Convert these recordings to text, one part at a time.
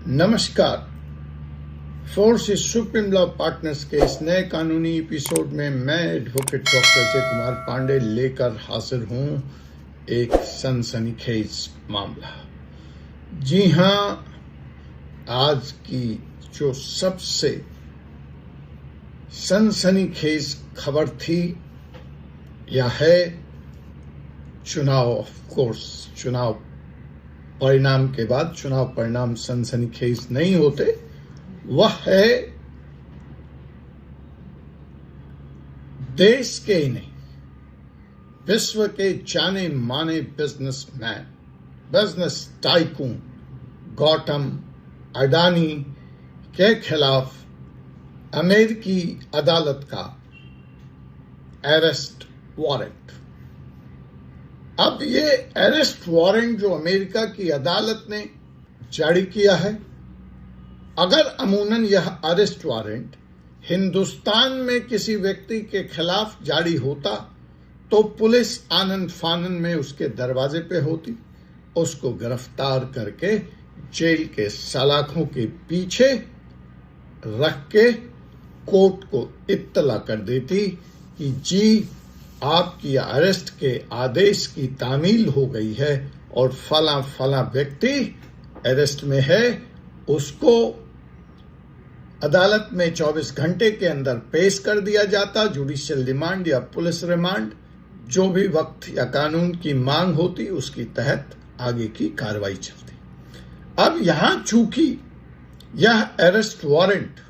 नमस्कार। Force supreme law partners के इस नए कानूनी एपिसोड में मैं एडवोकेट डॉक्टर अजय कुमार पांडे लेकर हाजिर हूं एक सनसनीखेज मामला। जी हां, आज की जो सबसे सनसनीखेज खबर थी यह है चुनाव। ऑफ कोर्स चुनाव परिणाम के बाद चुनाव परिणाम सनसनीखेज नहीं होते। वह है देश के ही नहीं विश्व के जाने माने businessman, business tycoon Gautam Adani के खिलाफ अमेरिकी अदालत का अरेस्ट वारंट। अब ये अरेस्ट वारंट जो अमेरिका की अदालत ने जारी किया है, अगर अमूनन यह अरेस्ट वारंट हिंदुस्तान में किसी व्यक्ति के खिलाफ जारी होता तो पुलिस आनन फानन में उसके दरवाजे पे होती, उसको गिरफ्तार करके जेल के सलाखों के पीछे रख के कोर्ट को इत्तला कर देती कि जी आपकी अरेस्ट के आदेश की तामील हो गई है और फला फला व्यक्ति अरेस्ट में है, उसको अदालत में 24 घंटे के अंदर पेश कर दिया जाता। जुडिशियल रिमांड या पुलिस रिमांड, जो भी वक्त या कानून की मांग होती उसकी तहत आगे की कार्रवाई चलती। अब यहां चूंकि यह अरेस्ट वारंट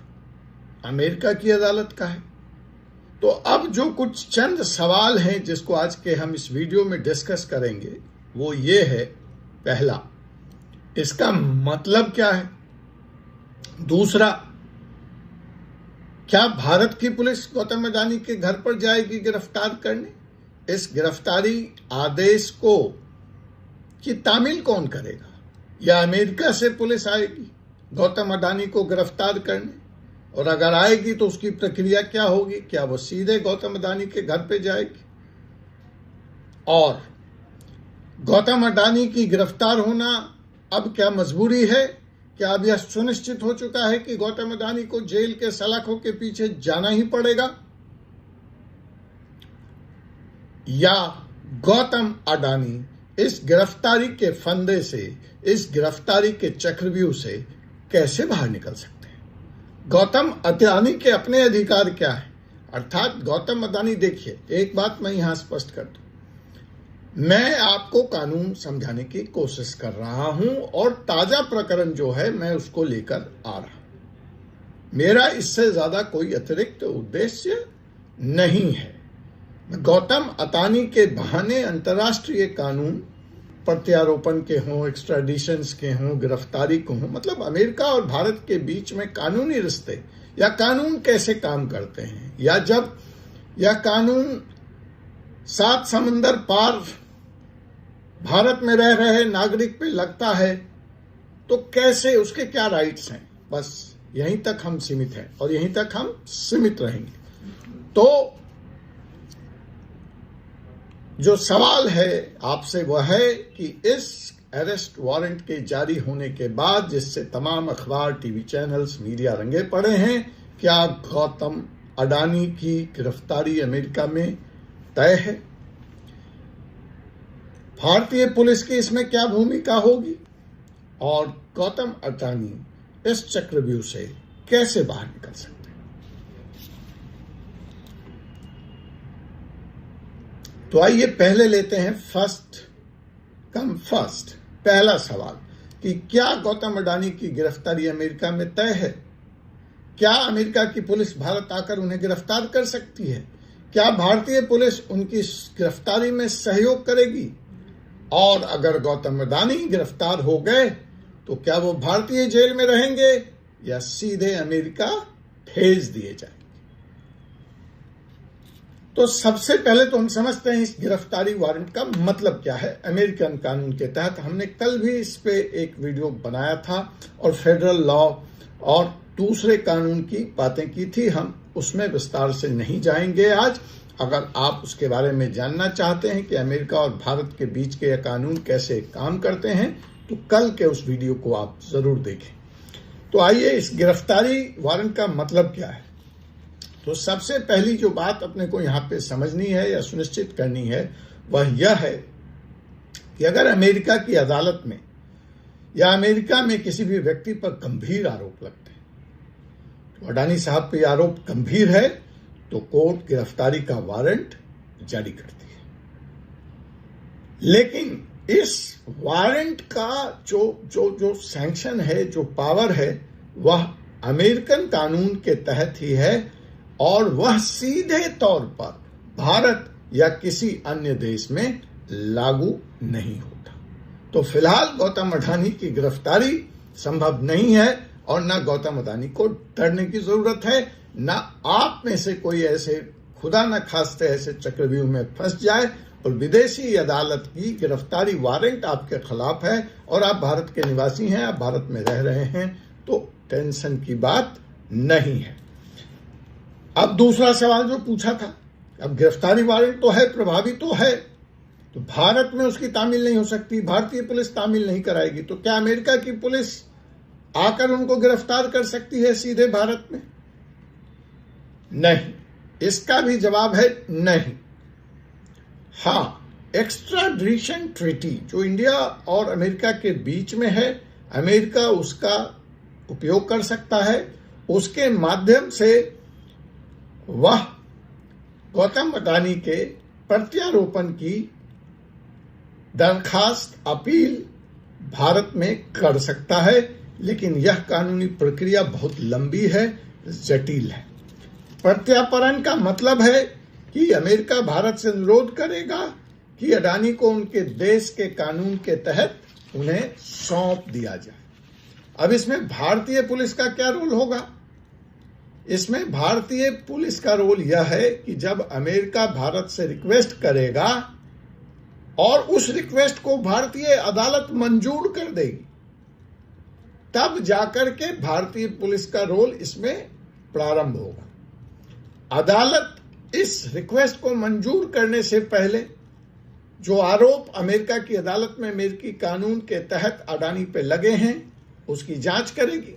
अमेरिका की अदालत का है, तो अब जो कुछ चंद सवाल हैं जिसको आज के हम इस वीडियो में डिस्कस करेंगे वो ये है, पहला, इसका मतलब क्या है? दूसरा, क्या भारत की पुलिस गौतम अडानी के घर पर जाएगी गिरफ्तार करने? इस गिरफ्तारी आदेश को की तामील कौन करेगा? या अमेरिका से पुलिस आएगी गौतम अडानी को गिरफ्तार करने? और अगर आएगी तो उसकी प्रक्रिया क्या होगी? क्या वो सीधे गौतम अडानी के घर पे जाएगी? और गौतम अडानी की गिरफ्तार होना अब क्या मजबूरी है? क्या अब यह सुनिश्चित हो चुका है कि गौतम अडानी को जेल के सलाखों के पीछे जाना ही पड़ेगा? या गौतम अडानी इस गिरफ्तारी के फंदे से, इस गिरफ्तारी के चक्रव्यूह से कैसे बाहर निकल सकते हैं? गौतम अडानी के अपने अधिकार क्या है? अर्थात गौतम अडानी, देखिए एक बात मैं यहां स्पष्ट कर दूं, मैं आपको कानून समझाने की कोशिश कर रहा हूं और ताजा प्रकरण जो है मैं उसको लेकर आ रहा हूं। मेरा इससे ज्यादा कोई अतिरिक्त उद्देश्य नहीं है। गौतम अडानी के बहाने अंतर्राष्ट्रीय कानून प्रत्यारोपण के हों, एक्स्ट्राडिशंस के हों, गिरफ्तारी को हों, मतलब अमेरिका और भारत के बीच में कानूनी रिश्ते या कानून कैसे काम करते हैं, या जब यह कानून 7 समंदर पार भारत में रह रहे नागरिक पे लगता है तो कैसे, उसके क्या राइट्स हैं, बस यहीं तक हम सीमित हैं और यहीं तक हम सीमित रहेंगे। तो जो सवाल है आपसे वह है कि इस अरेस्ट वारंट के जारी होने के बाद, जिससे तमाम अखबार, टीवी चैनल्स, मीडिया रंगे पड़े हैं, क्या गौतम अडानी की गिरफ्तारी अमेरिका में तय है? भारतीय पुलिस की इसमें क्या भूमिका होगी? और गौतम अडानी इस चक्रव्यूह से कैसे बाहर निकल सकते हैं? तो आइए पहले लेते हैं फर्स्ट कम फर्स्ट, पहला सवाल कि क्या गौतम अडानी की गिरफ्तारी अमेरिका में तय है? क्या अमेरिका की पुलिस भारत आकर उन्हें गिरफ्तार कर सकती है? क्या भारतीय पुलिस उनकी गिरफ्तारी में सहयोग करेगी? और अगर गौतम अडानी गिरफ्तार हो गए तो क्या वो भारतीय जेल में रहेंगे या सीधे अमेरिका भेज दिए जाएंगे? तो सबसे पहले तो हम समझते हैं इस गिरफ्तारी वारंट का मतलब क्या है अमेरिकन कानून के तहत। हमने कल भी इस पे एक वीडियो बनाया था और फेडरल लॉ और दूसरे कानून की बातें की थी, हम उसमें विस्तार से नहीं जाएंगे आज। अगर आप उसके बारे में जानना चाहते हैं कि अमेरिका और भारत के बीच के ये कानून कैसे काम करते हैं तो कल के उस वीडियो को आप जरूर देखें। तो आइए, इस गिरफ्तारी वारंट का मतलब क्या है। तो सबसे पहली जो बात अपने को यहाँ पे समझनी है या सुनिश्चित करनी है वह यह है कि अगर अमेरिका की अदालत में या अमेरिका में किसी भी व्यक्ति पर गंभीर आरोप लगते हैं, तो अडानी साहब पे आरोप गंभीर है तो कोर्ट गिरफ्तारी का वारंट जारी करती है। लेकिन इस वारंट का जो सैंक्शन है, जो पावर है, वह अमेरिकन कानून के तहत ही है और वह सीधे तौर पर भारत या किसी अन्य देश में लागू नहीं होता। तो फिलहाल गौतम अडानी की गिरफ्तारी संभव नहीं है और न गौतम अडानी को डरने की जरूरत है, न आप में से कोई ऐसे खुदा न खास्ते ऐसे चक्रव्यूह में फंस जाए और विदेशी अदालत की गिरफ्तारी वारंट आपके खिलाफ है और आप भारत के निवासी हैं, आप भारत में रह रहे हैं, तो टेंशन की बात नहीं है। अब दूसरा सवाल जो पूछा था, अब गिरफ्तारी वारंट तो है, प्रभावी तो है, तो भारत में उसकी तामील नहीं हो सकती, भारतीय पुलिस तामील नहीं कराएगी, तो क्या अमेरिका की पुलिस आकर उनको गिरफ्तार कर सकती है सीधे भारत में? नहीं, इसका भी जवाब है नहीं। हां, एक्स्ट्राडिशन ट्रीटी जो इंडिया और अमेरिका के बीच में है, अमेरिका उसका उपयोग कर सकता है, उसके माध्यम से वह गौतम अडानी के प्रत्यारोपण की दरखास्त, अपील भारत में कर सकता है, लेकिन यह कानूनी प्रक्रिया बहुत लंबी है, जटिल है। प्रत्यार्पण का मतलब है कि अमेरिका भारत से अनुरोध करेगा कि अडानी को उनके देश के कानून के तहत उन्हें सौंप दिया जाए। अब इसमें भारतीय पुलिस का क्या रोल होगा? इसमें भारतीय पुलिस का रोल यह है कि जब अमेरिका भारत से रिक्वेस्ट करेगा और उस रिक्वेस्ट को भारतीय अदालत मंजूर कर देगी, तब जाकर के भारतीय पुलिस का रोल इसमें प्रारंभ होगा। अदालत इस रिक्वेस्ट को मंजूर करने से पहले जो आरोप अमेरिका की अदालत में अमेरिकी कानून के तहत अडानी पे लगे हैं, उसकी जांच करेगी।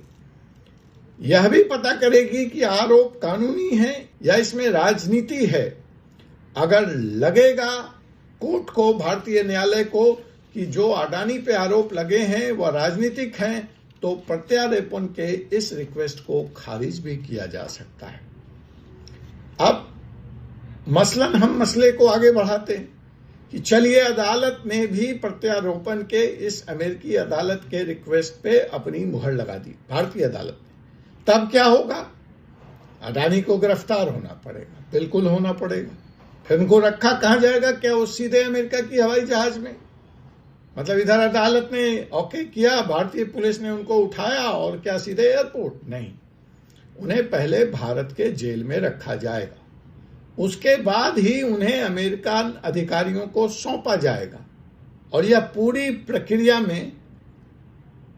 यह भी पता करेगी कि आरोप कानूनी है या इसमें राजनीति है। अगर लगेगा कोर्ट को, भारतीय न्यायालय को, कि जो अडानी पे आरोप लगे हैं वह राजनीतिक हैं, तो प्रत्यारोपण के इस रिक्वेस्ट को खारिज भी किया जा सकता है। अब मसलन हम मसले को आगे बढ़ाते हैं कि चलिए अदालत ने भी प्रत्यारोपण के इस अमेरिकी अदालत के रिक्वेस्ट पे अपनी मुहर लगा दी, भारतीय अदालत ने। तब क्या होगा? अडानी को गिरफ्तार होना पड़ेगा, बिल्कुल होना पड़ेगा। फिर उनको रखा कहां जाएगा? क्या वो सीधे अमेरिका की हवाई जहाज में? मतलब इधर अदालत ने ओके किया, भारतीय पुलिस ने उनको उठाया और क्या सीधे एयरपोर्ट? नहीं, उन्हें पहले भारत के जेल में रखा जाएगा, उसके बाद ही उन्हें अमेरिकन अधिकारियों को सौंपा जाएगा। और यह पूरी प्रक्रिया में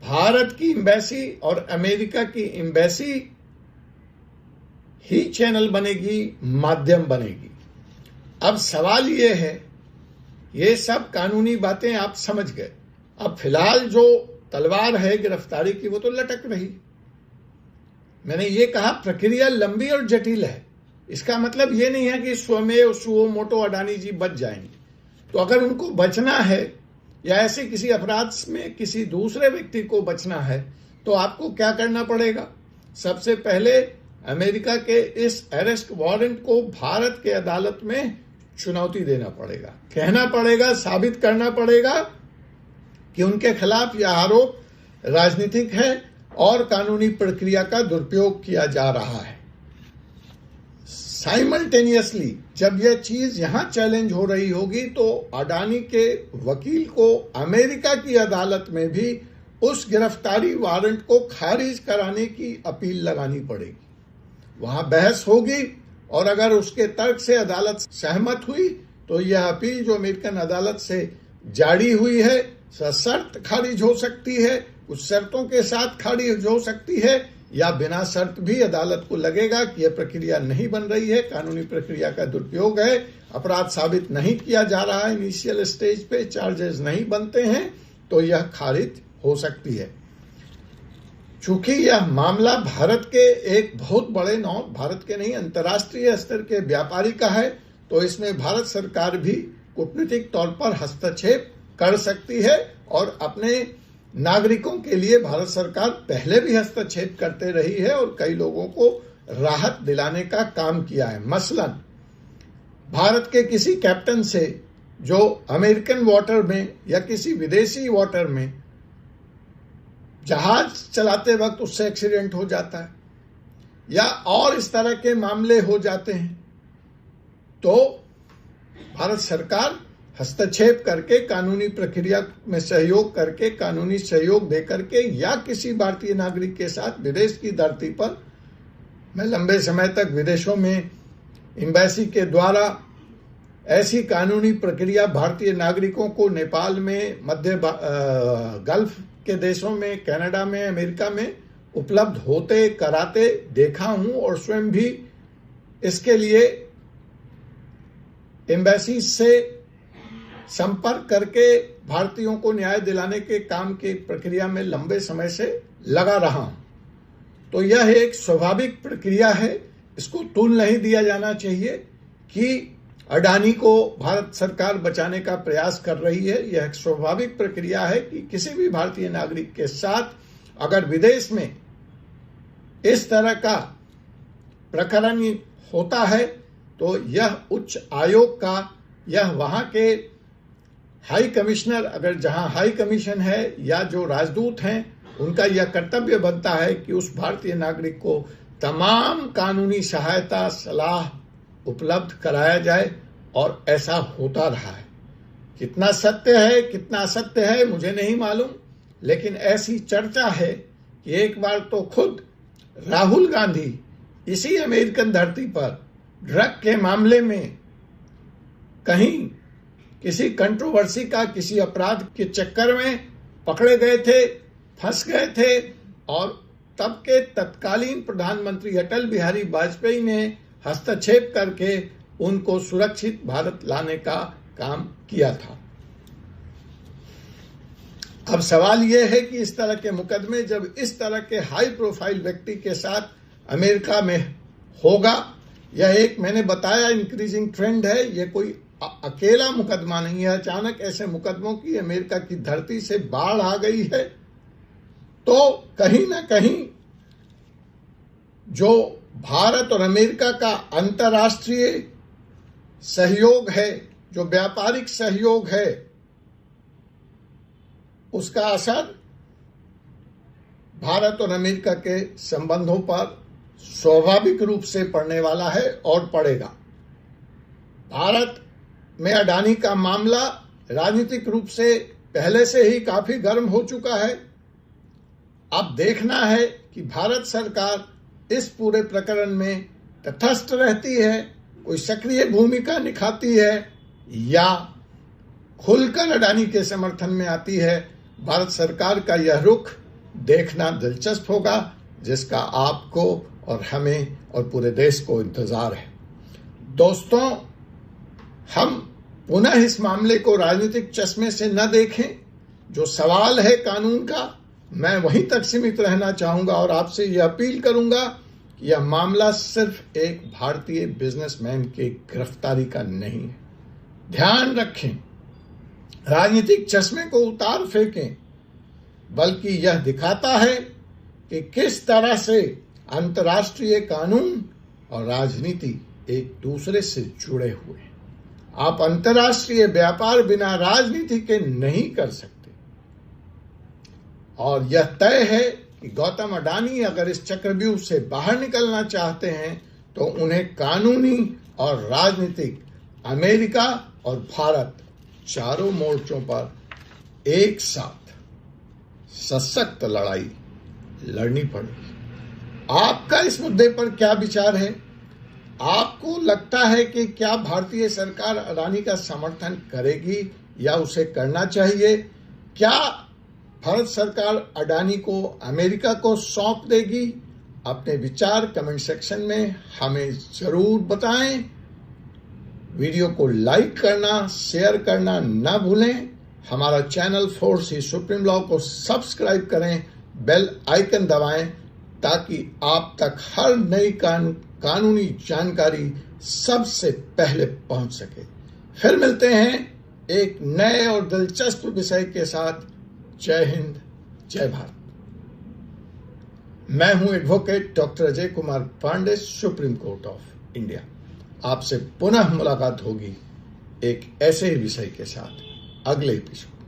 भारत की एम्बेसी और अमेरिका की एम्बेसी ही चैनल बनेगी, माध्यम बनेगी। अब सवाल यह है, ये सब कानूनी बातें आप समझ गए। अब फिलहाल जो तलवार है गिरफ्तारी की, वो तो लटक रही। मैंने ये कहा प्रक्रिया लंबी और जटिल है। इसका मतलब ये नहीं है कि स्वमेव सुओ मोटो अडानी जी बच जाएंगे। तो अगर उनको बचना है या ऐसे किसी अपराध में किसी दूसरे व्यक्ति को बचना है, तो आपको क्या करना पड़ेगा? सबसे पहले अमेरिका के इस अरेस्ट वारंट को भारत के अदालत में चुनौती देना पड़ेगा, कहना पड़ेगा, साबित करना पड़ेगा कि उनके खिलाफ यह आरोप राजनीतिक है और कानूनी प्रक्रिया का दुरुपयोग किया जा रहा है। साइमल्टेनियसली जब यह चीज यहां चैलेंज हो रही होगी, तो अडानी के वकील को अमेरिका की अदालत में भी उस गिरफ्तारी वारंट को खारिज कराने की अपील लगानी पड़ेगी। वहां बहस होगी और अगर उसके तर्क से अदालत सहमत हुई, तो यह अपील जो अमेरिकन अदालत से जारी हुई है सशर्त खारिज हो सकती है, कुछ शर्तों के साथ खारिज हो सकती है, या बिना शर्त भी अदालत को लगेगा कि यह प्रक्रिया नहीं बन रही है, कानूनी प्रक्रिया का दुरुपयोग है, अपराध साबित नहीं किया जा रहा है, इनिशियल स्टेज पे चार्जेस नहीं बनते हैं, तो यह खारिज हो सकती है। चूंकि यह मामला भारत के एक बहुत बड़े भारत के नहीं अंतर्राष्ट्रीय स्तर के व्यापारी का है, तो इसमें भारत सरकार भी कूटनीतिक तौर पर हस्तक्षेप कर सकती है और अपने नागरिकों के लिए भारत सरकार पहले भी हस्तक्षेप करते रही है और कई लोगों को राहत दिलाने का काम किया है। मसलन भारत के किसी कैप्टन से जो अमेरिकन वाटर में या किसी विदेशी वाटर में जहाज चलाते वक्त उससे एक्सीडेंट हो जाता है या और इस तरह के मामले हो जाते हैं, तो भारत सरकार हस्तक्षेप करके कानूनी प्रक्रिया में सहयोग करके, कानूनी सहयोग देकर के या किसी भारतीय नागरिक के साथ विदेश की धरती पर, मैं लंबे समय तक विदेशों में एम्बेसी के द्वारा ऐसी कानूनी प्रक्रिया भारतीय नागरिकों को नेपाल में, मध्य गल्फ के देशों में, कनाडा में, अमेरिका में उपलब्ध होते कराते देखा हूं और स्वयं भी इसके लिए एम्बेसी से संपर्क करके भारतीयों को न्याय दिलाने के काम की प्रक्रिया में लंबे समय से लगा रहा हूं। तो यह एक स्वाभाविक प्रक्रिया है, इसको तूल नहीं दिया जाना चाहिए कि अडानी को भारत सरकार बचाने का प्रयास कर रही है। यह एक स्वाभाविक प्रक्रिया है कि किसी भी भारतीय नागरिक के साथ अगर विदेश में इस तरह का प्रकरण होता है तो यह उच्च आयोग का, यह वहां के हाई कमिश्नर, अगर जहां हाई कमीशन है या जो राजदूत हैं, उनका यह कर्तव्य बनता है कि उस भारतीय नागरिक को तमाम कानूनी सहायता, सलाह उपलब्ध कराया जाए और ऐसा होता रहा है। कितना सत्य है कितना असत्य है मुझे नहीं मालूम, लेकिन ऐसी चर्चा है कि एक बार तो खुद राहुल गांधी इसी अमेरिकन धरती पर ड्रग के मामले में कहीं किसी कंट्रोवर्सी का, किसी अपराध के चक्कर में पकड़े गए थे, फंस गए थे और तब के तत्कालीन प्रधानमंत्री अटल बिहारी वाजपेयी ने हस्तक्षेप करके उनको सुरक्षित भारत लाने का काम किया था। अब सवाल यह है कि इस तरह के मुकदमे जब इस तरह के हाई प्रोफाइल व्यक्ति के साथ अमेरिका में होगा, यह एक मैंने बताया इंक्रीजिंग ट्रेंड है, यह कोई अकेला मुकदमा नहीं है। अचानक ऐसे मुकदमों की अमेरिका की धरती से बाढ़ आ गई है, तो कहीं ना कहीं जो भारत और अमेरिका का अंतर्राष्ट्रीय सहयोग है, जो व्यापारिक सहयोग है, उसका असर भारत और अमेरिका के संबंधों पर स्वाभाविक रूप से पड़ने वाला है और पड़ेगा। भारत में अडानी का मामला राजनीतिक रूप से पहले से ही काफी गर्म हो चुका है। अब देखना है कि भारत सरकार इस पूरे प्रकरण में तटस्थ रहती है, कोई सक्रिय भूमिका निभाती है या खुलकर अडानी के समर्थन में आती है। भारत सरकार का यह रुख देखना दिलचस्प होगा, जिसका आपको और हमें और पूरे देश को इंतजार है। दोस्तों, हम पुनः इस मामले को राजनीतिक चश्मे से न देखें। जो सवाल है कानून का, मैं वहीं तक सीमित रहना चाहूंगा और आपसे यह अपील करूंगा कि यह मामला सिर्फ एक भारतीय बिजनेसमैन की गिरफ्तारी का नहीं है। ध्यान रखें, राजनीतिक चश्मे को उतार फेंकें, बल्कि यह दिखाता है कि किस तरह से अंतर्राष्ट्रीय कानून और राजनीति एक दूसरे से जुड़े हुए हैं। आप अंतर्राष्ट्रीय व्यापार बिना राजनीति के नहीं कर सकते और यह तय है कि गौतम अडानी अगर इस चक्रव्यूह से बाहर निकलना चाहते हैं तो उन्हें कानूनी और राजनीतिक अमेरिका और भारत चारों मोर्चों पर एक साथ सशक्त लड़ाई लड़नी पड़ेगी। आपका इस मुद्दे पर क्या विचार है? आपको लगता है कि क्या भारतीय सरकार अडानी का समर्थन करेगी या उसे करना चाहिए? क्या भारत सरकार अडानी को अमेरिका को सौंप देगी? अपने विचार कमेंट सेक्शन में हमें जरूर बताएं। वीडियो को लाइक करना, शेयर करना ना भूलें। हमारा चैनल 4C सुप्रीम लॉ को सब्सक्राइब करें, बेल आइकन दबाएं ताकि आप तक हर नई कानूनी जानकारी सबसे पहले पहुंच सके। फिर मिलते हैं एक नए और दिलचस्प विषय के साथ। जय हिंद, जय भारत। मैं हूं advocate doctor Ajay Kumar Pandey, supreme court of India. आपसे पुनः मुलाकात होगी एक ऐसे ही विषय के साथ अगले एपिसोड।